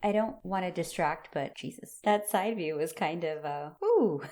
I don't want to distract, but Jesus, that side view was kind of, ooh.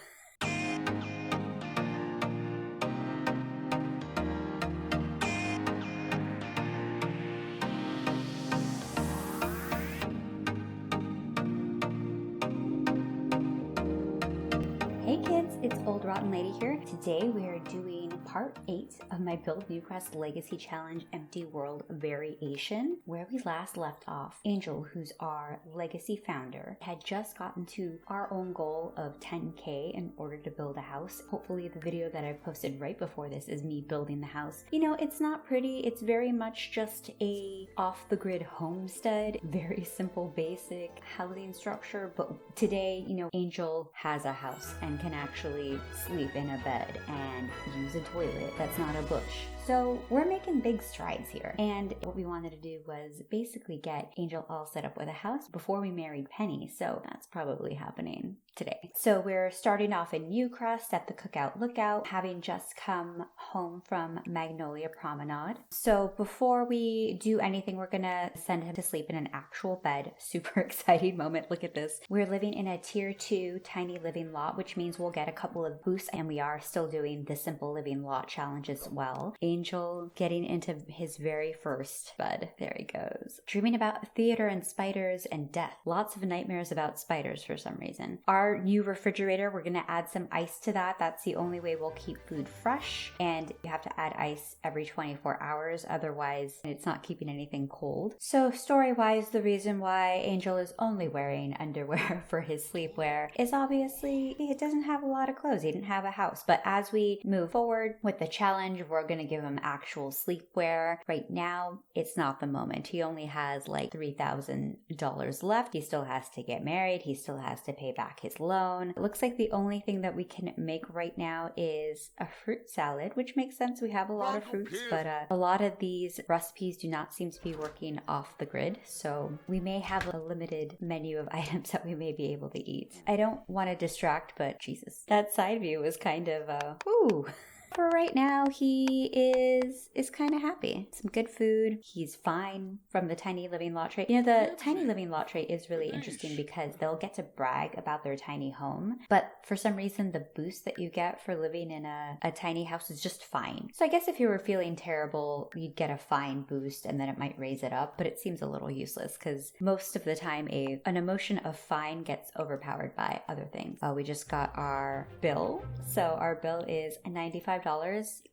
Hey kids, it's Old Rotten Lady here. Today we are doing part 8 of my Build Newcrest Legacy Challenge Empty World variation. Where we last left off, Angel, who's our legacy founder, had just gotten to our own goal of 10k in order to build a house. Hopefully the video that I posted right before this is me building the house. You know, it's not pretty, it's very much just a off-the-grid homestead, very simple basic housing structure, but today, you know, Angel has a house and can actually sleep in a bed and use a toilet that's not a bush. So we're making big strides here. And what we wanted to do was basically get Angel all set up with a house before we married Penny. So that's probably happening today. So we're starting off in Newcrest at the Cookout Lookout, having just come home from Magnolia Promenade. So before we do anything, we're gonna send him to sleep in an actual bed. Super exciting moment. Look at this. We're living in a tier 2 tiny living lot, which means we'll get a couple of boosts, and we are still doing the simple living lot challenge as well. Angel getting into his very first bed. There he goes. Dreaming about theater and spiders and death. Lots of nightmares about spiders for some reason. Our new refrigerator, we're gonna add some ice to that. That's the only way we'll keep food fresh, and you have to add ice every 24 hours, otherwise it's not keeping anything cold. So story-wise, the reason why Angel is only wearing underwear for his sleepwear is obviously he doesn't have a lot of clothes. He didn't have a house. But as we move forward with the challenge, we're gonna give him actual sleepwear. Right now, it's not the moment. He only has like $3,000 left. He still has to get married. He still has to pay back his loan. It looks like the only thing that we can make right now is a fruit salad, which makes sense. We have a lot of fruits, but a lot of these recipes do not seem to be working off the grid. So we may have a limited menu of items that we may be able to eat. I don't want to distract, but Jesus, that side view was kind of, ooh. For right now, he is kind of happy. Some good food. He's fine from the tiny living lot trait. You know, the tiny living lot trait is really interesting because they'll get to brag about their tiny home, but for some reason, the boost that you get for living in a tiny house is just fine. So I guess if you were feeling terrible, you'd get a fine boost and then it might raise it up, but it seems a little useless because most of the time an emotion of fine gets overpowered by other things. We just got our bill. So our bill is $95.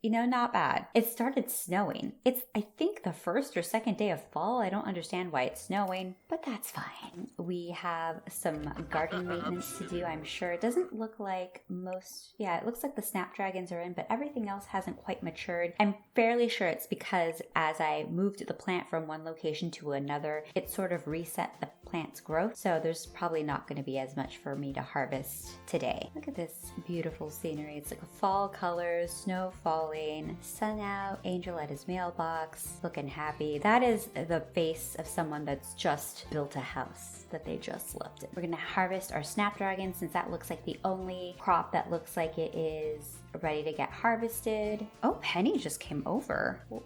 You know, not bad. It started snowing. It's, I think, the first or second day of fall. I don't understand why it's snowing, but that's fine. We have some garden maintenance to do, I'm sure. It doesn't look like it looks like the snapdragons are in, but everything else hasn't quite matured. I'm fairly sure it's because as I moved the plant from one location to another, it sort of reset the plant's growth. So there's probably not going to be as much for me to harvest today. Look at this beautiful scenery. It's like a fall colors, snow falling, sun out, Angel at his mailbox, looking happy. That is the face of someone that's just built a house that they just left it. We're gonna harvest our snapdragon since that looks like the only crop that looks like it is ready to get harvested. Oh, Penny just came over. Well,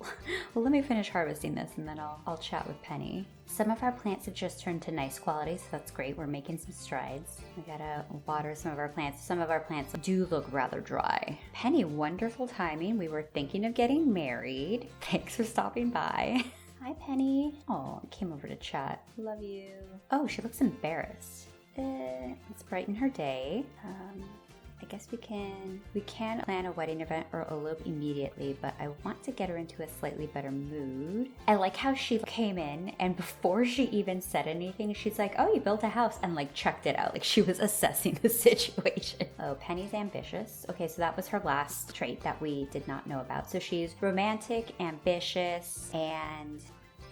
let me finish harvesting this and then I'll chat with Penny. Some of our plants have just turned to nice quality, so that's great. We're making some strides. We gotta water some of our plants. Some of our plants do look rather dry. Penny, wonderful timing. We were thinking of getting married. Thanks for stopping by. Hi, Penny. Oh, I came over to chat. Love you. Oh, she looks embarrassed. Let's brighten her day. I guess we can plan a wedding event or elope immediately, but I want to get her into a slightly better mood. I like how she came in and before she even said anything, she's like, oh, you built a house, and like checked it out. Like she was assessing the situation. Oh, Penny's ambitious. Okay, so that was her last trait that we did not know about. So she's romantic, ambitious, and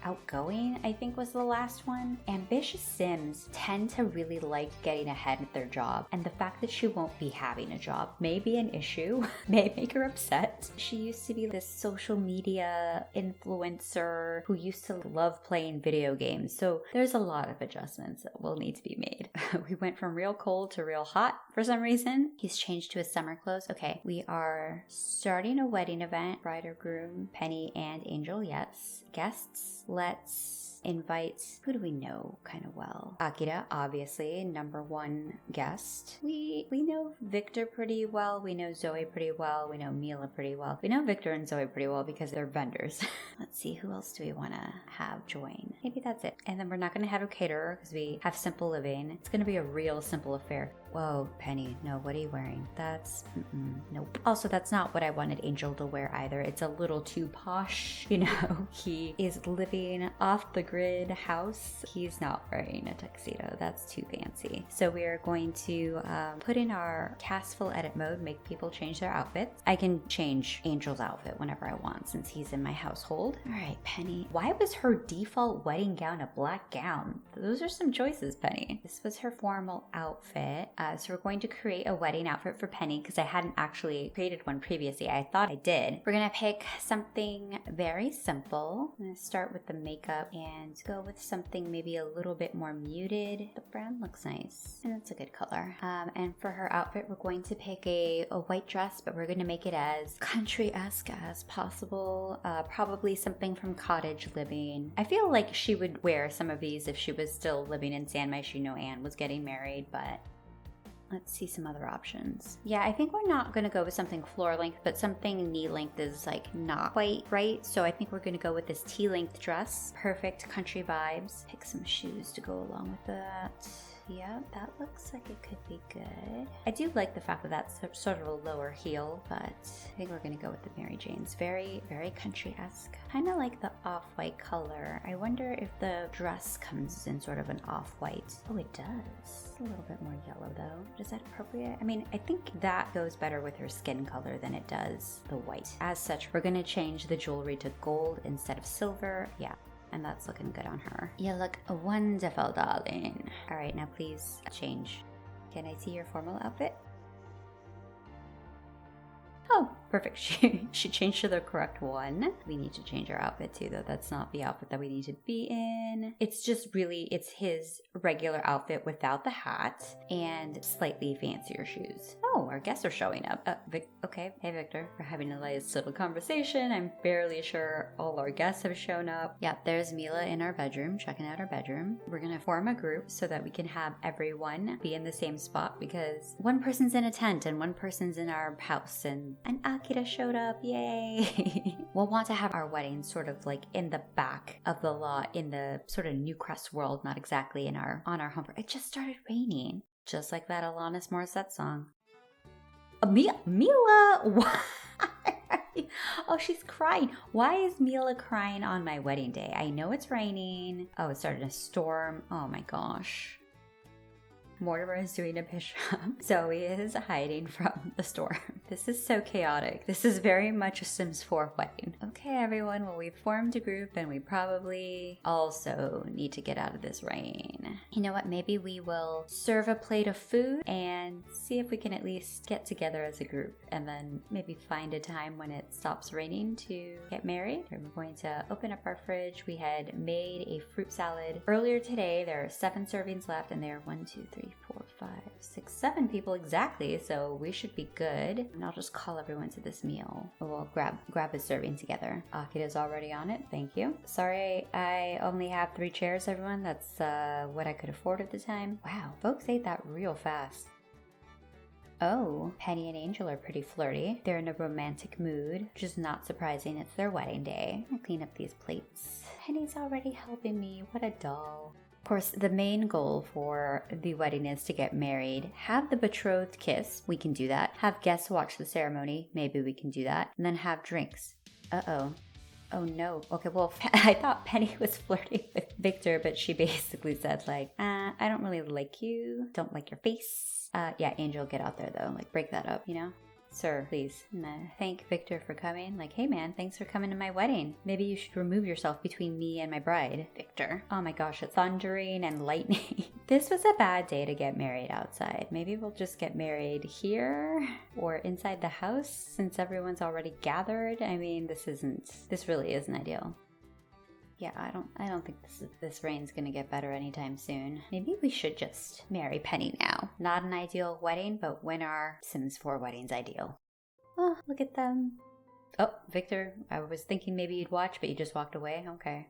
outgoing, I think was the last one. Ambitious Sims tend to really like getting ahead at their job, and the fact that she won't be having a job may be an issue, may make her upset. She used to be this social media influencer who used to love playing video games, so there's a lot of adjustments that will need to be made. We went from real cold to real hot for some reason. He's changed to his summer clothes. Okay, we are starting a wedding event. Bride or groom, Penny and Angel, yes. Guests, let's invite, who do we know kind of well? Akira, obviously, number one guest. We know Victor pretty well. We know Zoe pretty well. We know Mila pretty well. We know Victor and Zoe pretty well because they're vendors. Let's see, who else do we want to have join? Maybe that's it. And then we're not going to have a caterer because we have simple living. It's going to be a real simple affair. Whoa, Penny, no, what are you wearing? That's, nope. Also, that's not what I wanted Angel to wear either. It's a little too posh, you know? He is living off the grid house. He's not wearing a tuxedo. That's too fancy. So we are going to put in our castful edit mode, make people change their outfits. I can change Angel's outfit whenever I want since he's in my household. All right, Penny. Why was her default wedding gown a black gown? Those are some choices, Penny. This was her formal outfit. So we're going to create a wedding outfit for Penny because I hadn't actually created one previously. I thought I did. We're going to pick something very simple. I'm going to start with the makeup and go with something maybe a little bit more muted. The brown looks nice and it's a good color. And for her outfit, we're going to pick a white dress, but we're going to make it as country-esque as possible. Probably something from Cottage Living. I feel like she would wear some of these if she was still living in San Mysh. You know, Anne was getting married, but let's see some other options. Yeah, I think we're not going to go with something floor length, but something knee length is like not quite right. So I think we're going to go with this T-length dress. Perfect country vibes. Pick some shoes to go along with that. Yeah, that looks like it could be good. I do like the fact that that's sort of a lower heel, but I think we're going to go with the Mary Janes. Very, very country-esque. Kind of like the off-white color. I wonder if the dress comes in sort of an off-white. Oh, it does. A little bit more yellow though. Is that appropriate? I mean, I think that goes better with her skin color than it does the white. As such, we're going to change the jewelry to gold instead of silver. Yeah. And that's looking good on her. You look wonderful, darling. All right, now please change. Can I see your formal outfit? Oh, perfect. She changed to the correct one. We need to change our outfit too, though. That's not the outfit that we need to be in. It's just really, it's his regular outfit without the hat and slightly fancier shoes. Oh, our guests are showing up. Okay. Hey, Victor. We're having a nice little conversation. I'm fairly sure all our guests have shown up. Yep, there's Mila in our bedroom, checking out our bedroom. We're going to form a group so that we can have everyone be in the same spot because one person's in a tent and one person's in our house and Akira showed up, yay! We'll want to have our wedding sort of like in the back of the lot in the sort of Newcrest world, not exactly on our home. It just started raining, just like that Alanis Morissette song. Mila, why? Oh, she's crying. Why is Mila crying on my wedding day? I know it's raining. Oh, it started a storm. Oh my gosh. Mortimer is doing a push-up. Zoe is hiding from the storm. This is so chaotic. This is very much a Sims 4 wedding. Okay, everyone. Well, we've formed a group and we probably also need to get out of this rain. You know what? Maybe we will serve a plate of food and see if we can at least get together as a group and then maybe find a time when it stops raining to get married. We're going to open up our fridge. We had made a fruit salad earlier today. There are 7 servings left and there are 1, 2, 3, 4, 5, 6, 7 people exactly, so we should be good. And I'll just call everyone to this meal. We'll grab a serving together. Akira's already on it. Thank you. Sorry, I only have 3 chairs, everyone. That's what I could afford at the time. Wow, folks ate that real fast. Oh, Penny and Angel are pretty flirty. They're in a romantic mood, which is not surprising. It's their wedding day. I'll clean up these plates. Penny's already helping me. What a doll. Of course, the main goal for the wedding is to get married. Have the betrothed kiss. We can do that. Have guests watch the ceremony. Maybe we can do that. And then have drinks. Uh-oh. Oh no. Okay, well, I thought Penny was flirting with Victor, but she basically said like, I don't really like you. Don't like your face. Yeah, Angel, get out there though. Like, break that up, you know? Sir, please. Thank Victor for coming. Like, hey man, thanks for coming to my wedding. Maybe you should remove yourself between me and my bride. Victor. Oh my gosh, it's thundering and lightning. This was a bad day to get married outside. Maybe we'll just get married here or inside the house since everyone's already gathered. I mean, this really isn't ideal. Yeah, I don't think this rain's gonna get better anytime soon. Maybe we should just marry Penny now. Not an ideal wedding, but when our Sims 4 wedding's ideal. Oh, look at them. Oh, Victor, I was thinking maybe you'd watch, but you just walked away. Okay.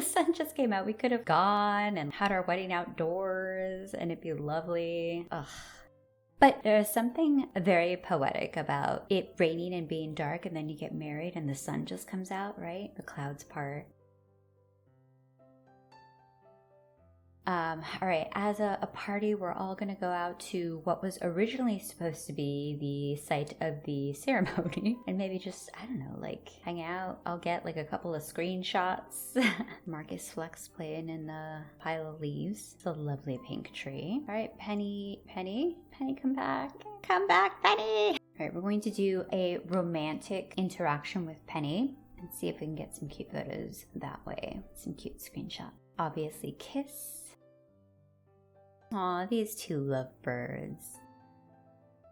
the sun just came out. We could have gone and had our wedding outdoors and it'd be lovely. Ugh. But there's something very poetic about it raining and being dark, and then you get married and the sun just comes out, right? The clouds part. All right, as a party, we're all gonna go out to what was originally supposed to be the site of the ceremony and maybe just, I don't know, like hang out. I'll get like a couple of screenshots. Marcus Flex playing in the pile of leaves. It's a lovely pink tree. All right, Penny, come back. Come back, Penny. All right, we're going to do a romantic interaction with Penny and see if we can get some cute photos that way. Some cute screenshots. Obviously, kiss. Aw, these two lovebirds.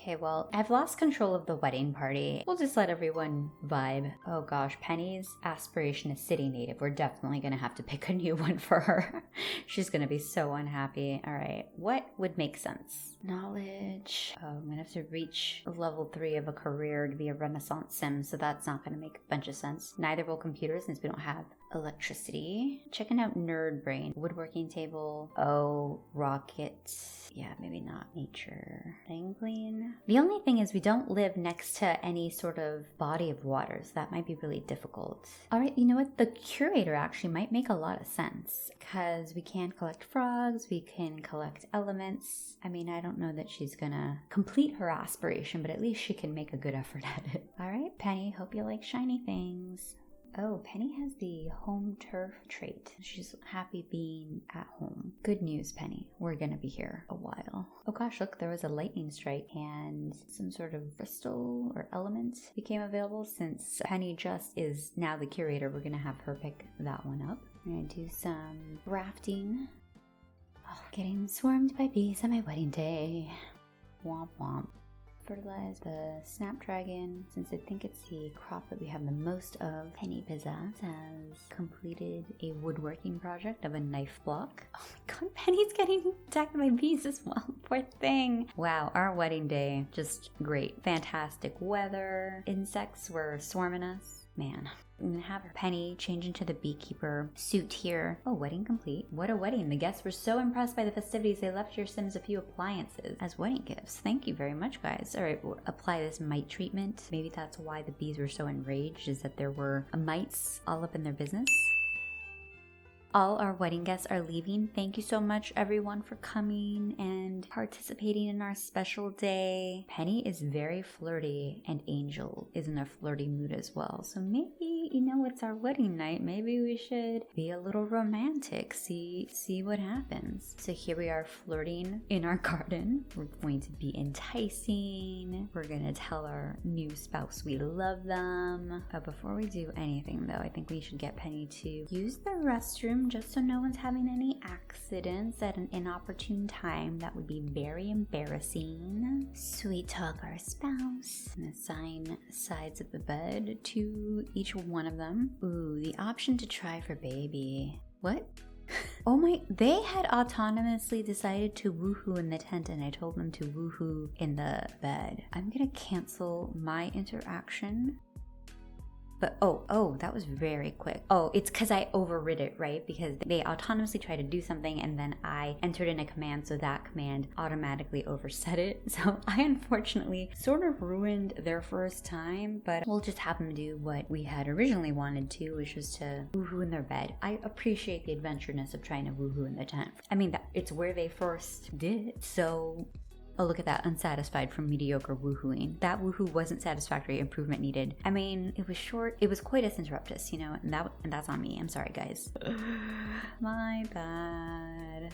Okay, well, I've lost control of the wedding party. We'll just let everyone vibe. Oh gosh, Penny's aspiration is city native. We're definitely gonna have to pick a new one for her. She's gonna be so unhappy. All right, what would make sense? Knowledge. Oh, I'm gonna have to reach level 3 of a career to be a Renaissance sim, so that's not gonna make a bunch of sense. Neither will computers since we don't have electricity. Checking out nerd brain. Woodworking table. Oh, rocket. Yeah, maybe not. Nature. Dangling. The only thing is we don't live next to any sort of body of water, so that might be really difficult. All right, you know what? The curator actually might make a lot of sense because we can collect frogs, we can collect elements. I mean, I don't know that she's gonna complete her aspiration, but at least she can make a good effort at it. All right, Penny, hope you like shiny things. Oh, Penny has the home turf trait. She's happy being at home. Good news, Penny. We're gonna be here a while. Oh gosh, look, there was a lightning strike and some sort of crystal or element became available. Since Penny just is now the curator, we're gonna have her pick that one up. We're gonna do some rafting. Oh, getting swarmed by bees on my wedding day. Womp womp. Fertilize the snapdragon. Since I think it's the crop that we have the most of, Penny Pizzazz has completed a woodworking project of a knife block. Oh my god, Penny's getting attacked by bees as well. Poor thing. Wow, our wedding day, just great. Fantastic weather. Insects were swarming us. Man. I'm gonna have Penny change into the beekeeper suit here. Oh, wedding complete. What a wedding. The guests were so impressed by the festivities they left your Sims a few appliances as wedding gifts. Thank you very much, guys. All right, we'll apply this mite treatment. Maybe that's why the bees were so enraged, is that there were mites all up in their business. All our wedding guests are leaving. Thank you so much, everyone, for coming and participating in our special day. Penny is very flirty, and Angel is in a flirty mood as well. So maybe, you know, it's our wedding night. Maybe we should be a little romantic. See what happens. So here we are flirting in our garden. We're going to be enticing. We're going to tell our new spouse we love them. Before we do anything, though, I think we should get Penny to use the restroom just so no one's having any accidents at an inopportune time. That would be very embarrassing. Sweet talk our spouse and assign sides of the bed to each one of them. Ooh, the option to try for baby. What? Oh my, they had autonomously decided to woohoo in the tent and I told them to woohoo in the bed. I'm gonna cancel my interaction. But oh, that was very quick. Oh, it's because I overrid it, right? Because they autonomously tried to do something and then I entered in a command, so that command automatically overset it. So I unfortunately sort of ruined their first time, but we'll just have them do what we had originally wanted to, which was to woohoo in their bed. I appreciate the adventureness of trying to woohoo in the tent. I mean, it's where they first did it, so... Oh, look at that, unsatisfied from mediocre woohooing. That woohoo wasn't satisfactory, improvement needed. I mean, it was short, it was coitus interruptus, you know, and that's on me. I'm sorry, guys. My bad.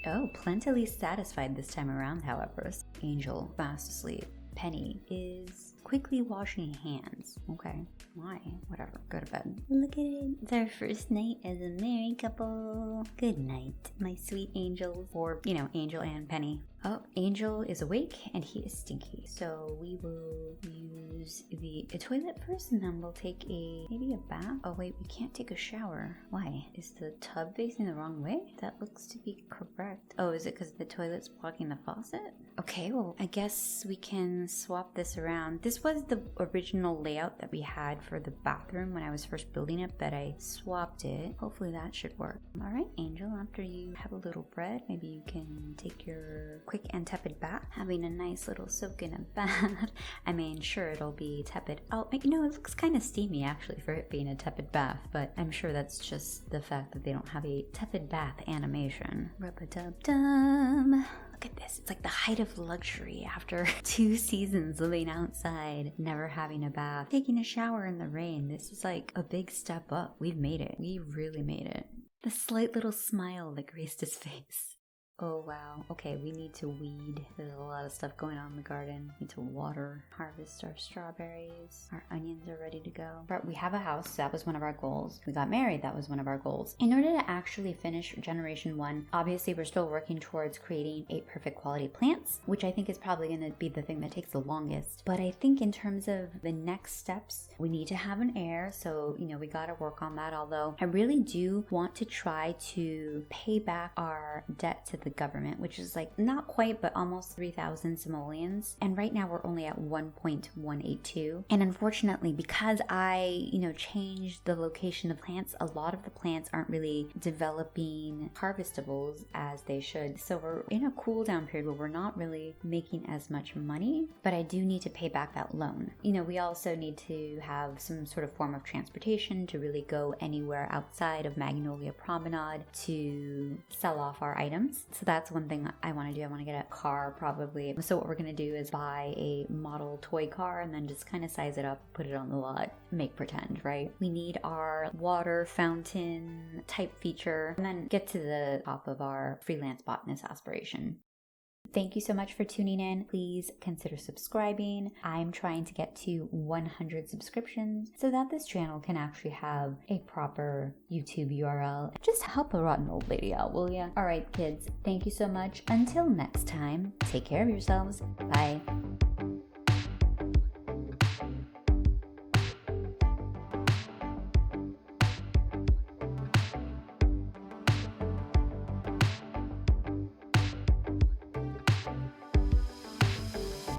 Oh, plentifully satisfied this time around, however. Angel, fast asleep. Penny is quickly washing hands. Okay, why? Whatever, go to bed. Look at it, it's our first night as a married couple. Good night, my sweet angels. Or, you know, Angel and Penny. Oh, Angel is awake and he is stinky. So we will use the toilet first and then we'll take maybe a bath. Oh wait, we can't take a shower. Why? Is the tub facing the wrong way? That looks to be correct. Oh, is it because the toilet's blocking the faucet? Okay, well, I guess we can swap this around. This was the original layout that we had for the bathroom when I was first building it, but I swapped it. Hopefully that should work. All right, Angel, after you have a little bread, maybe you can take your quick and tepid bath. Having a nice little soak in a bath. I mean, sure, it'll be tepid. Oh, you know, it looks kind of steamy actually for it being a tepid bath, but I'm sure that's just the fact that they don't have a tepid bath animation. Rub-a-dub-dum. Look at this. It's like the height of luxury after 2 seasons living outside, never having a bath, taking a shower in the rain. This is like a big step up. We've made it. We really made it. The slight little smile that graced his face. Oh wow. Okay, we need to weed. There's a lot of stuff going on in the garden. We need to water, harvest our strawberries. Our onions are ready to go. But we have a house. That was one of our goals. We got married. That was one of our goals. In order to actually finish generation 1, obviously we're still working towards creating 8 perfect quality plants, which I think is probably going to be the thing that takes the longest. But I think in terms of the next steps, we need to have an heir. So, you know, we got to work on that. Although I really do want to try to pay back our debt to the government, which is like not quite, but almost 3,000 simoleons. And right now we're only at 1.182. And unfortunately, because I, changed the location of plants, a lot of the plants aren't really developing harvestables as they should. So we're in a cool down period where we're not really making as much money, but I do need to pay back that loan. We also need to have some sort of form of transportation to really go anywhere outside of Magnolia Promenade to sell off our items. So that's one thing I want to do. I want to get a car probably. So what we're going to do is buy a model toy car and then just kind of size it up, put it on the lot, make pretend, right? We need our water fountain type feature and then get to the top of our freelance botanist aspiration. Thank you so much for tuning in. Please consider subscribing. I'm trying to get to 100 subscriptions so that this channel can actually have a proper YouTube URL. Just help a rotten old lady out, will ya? All right, kids. Thank you so much. Until next time, take care of yourselves. Bye.